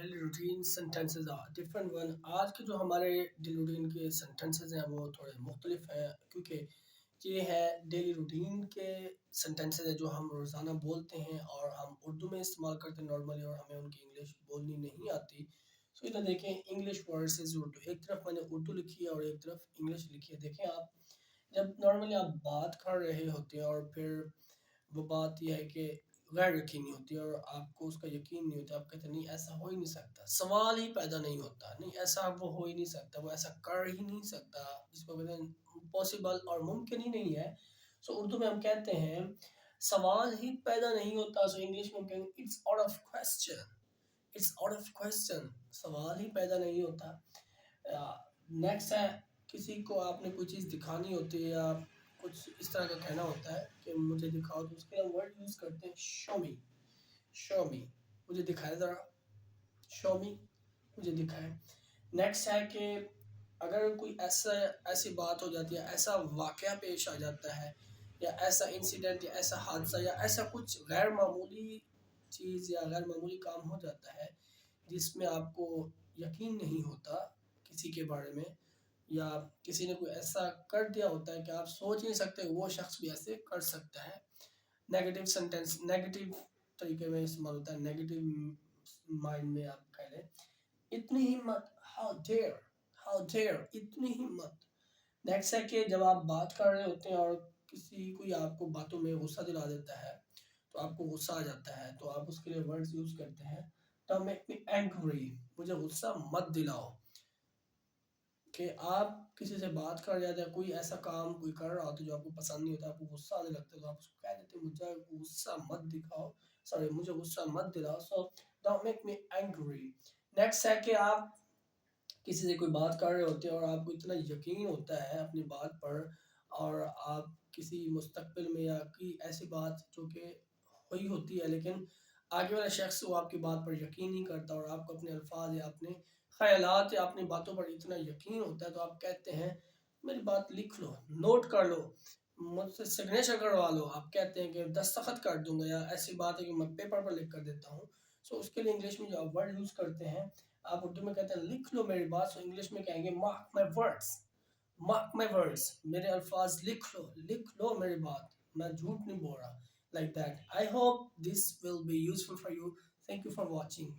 daily routine sentences are different one. آج کے جو ہمارے ڈیلی روٹین کے سینٹنسز ہیں وہ تھوڑے مختلف ہیں، کیونکہ یہ ہے ڈیلی روٹین کے سینٹنسز ہیں جو ہم روزانہ بولتے ہیں اور ہم اردو میں استعمال کرتے ہیں نارملی، اور ہمیں ان کی انگلش بولنی نہیں آتی. سو ادھر دیکھیں انگلش ورسز اردو، ایک طرف میں نے اردو لکھی ہے اور ایک طرف انگلش لکھی ہے. دیکھیں آپ جب نارملی آپ بات کر رہے ہوتے ہیں اور پھر وہ بات یہ ہے کہ غیر یقینی ہوتی ہے اور آپ کو اس کا یقین نہیں ہوتا، آپ کہتے ہیں نہیں ایسا ہو ہی نہیں سکتا، سوال ہی پیدا نہیں ہوتا، نہیں ایسا وہ ہو ہی نہیں سکتا، وہ ایسا کر ہی نہیں سکتا، جس کو کہتے ہیں پاسبل اور ممکن ہی نہیں ہے. سو اردو میں ہم کہتے ہیں سوال ہی پیدا نہیں ہوتا. سو انگلش میں ہم کہیں گے it's out of question, it's out of question, سوال ہی پیدا نہیں ہوتا. نیکسٹ ہے کسی کو آپ نے کوئی چیز دکھانی ہوتی ہے یا کچھ اس طرح کا کہنا ہوتا ہے کہ مجھے دکھاؤ، تو اس کے لیے ورڈ یوز کرتے ہیں شو می. شو می، مجھے دکھائے ذرا، شو می، مجھے دکھائے. نیکسٹ ہے کہ اگر کوئی ایسی بات ہو جاتی ہے، ایسا واقعہ پیش آ جاتا ہے یا ایسا انسیڈنٹ یا ایسا حادثہ یا ایسا کچھ غیر معمولی چیز یا غیر معمولی کام ہو جاتا ہے جس میں آپ کو یقین نہیں ہوتا کسی کے بارے میں، یا کسی نے کوئی ایسا کر دیا ہوتا ہے کہ آپ سوچ نہیں سکتے وہ شخص بھی ایسے کر سکتا ہے. نیگیٹو سینٹینس نیگیٹو طریقے میں استعمال ہوتا ہے، نیگیٹو مائنڈ میں آپ کہہ لیں اتنی ہمت، ہاؤ ڈیئر، ہاؤ ڈیئر، اتنی ہمت. نیکسٹ ہے کہ جب آپ بات کر رہے ہوتے ہیں اور کوئی آپ کو باتوں میں غصہ دلا دیتا ہے تو آپ کو غصہ آ جاتا ہے، تو آپ اس کے لیے ورڈز یوز کرتے ہیں ڈونٹ میک می اینگری، مجھے غصہ مت دلاؤ. کہ آپ کسی سے بات کر جاتے ہیں، کوئی ایسا کام کوئی کر رہا ہوتا ہے جو آپ کو پسند نہیں ہوتا، آپ کو غصہ آنے لگتا ہے، تو آپ اس کو کہہ دیتے ہیں مجھے غصہ مت دکھاؤ، سوری مجھے غصہ مت دلاؤ. So don't make me angry. Next ہے کہ آپ کسی سے کوئی بات کر رہے ہوتے ہیں اور آپ کو اتنا یقین ہوتا ہے اپنی بات پر، اور آپ کسی مستقبل میں یا کوئی ایسی بات جو کہ ہوئی ہوتی ہے لیکن آگے والا شخص وہ آپ کی بات پر یقین نہیں کرتا اور آپ کو اپنے الفاظ یا اپنے خیالات یا اپنی باتوں پر اتنا یقین ہوتا ہے، تو آپ کہتے ہیں میری بات لکھ لو، نوٹ کر لو، مجھ سے سگنیچر کروا لو. آپ کہتے ہیں کہ دستخط کر دوں گا، یا ایسی بات ہے کہ میں پیپر پر لکھ کر دیتا ہوں. سو اس کے لیے انگلش میں جو آپ ورڈ یوز کرتے ہیں، آپ اردو میں کہتے ہیں لکھ لو میری بات، سو انگلش میں کہیں گے mark my words, mark my words, میرے الفاظ لکھ لو، لکھ لو میری بات، میں جھوٹ نہیں بول رہا. Like that. I hope this will be useful for you. Thank you for watching.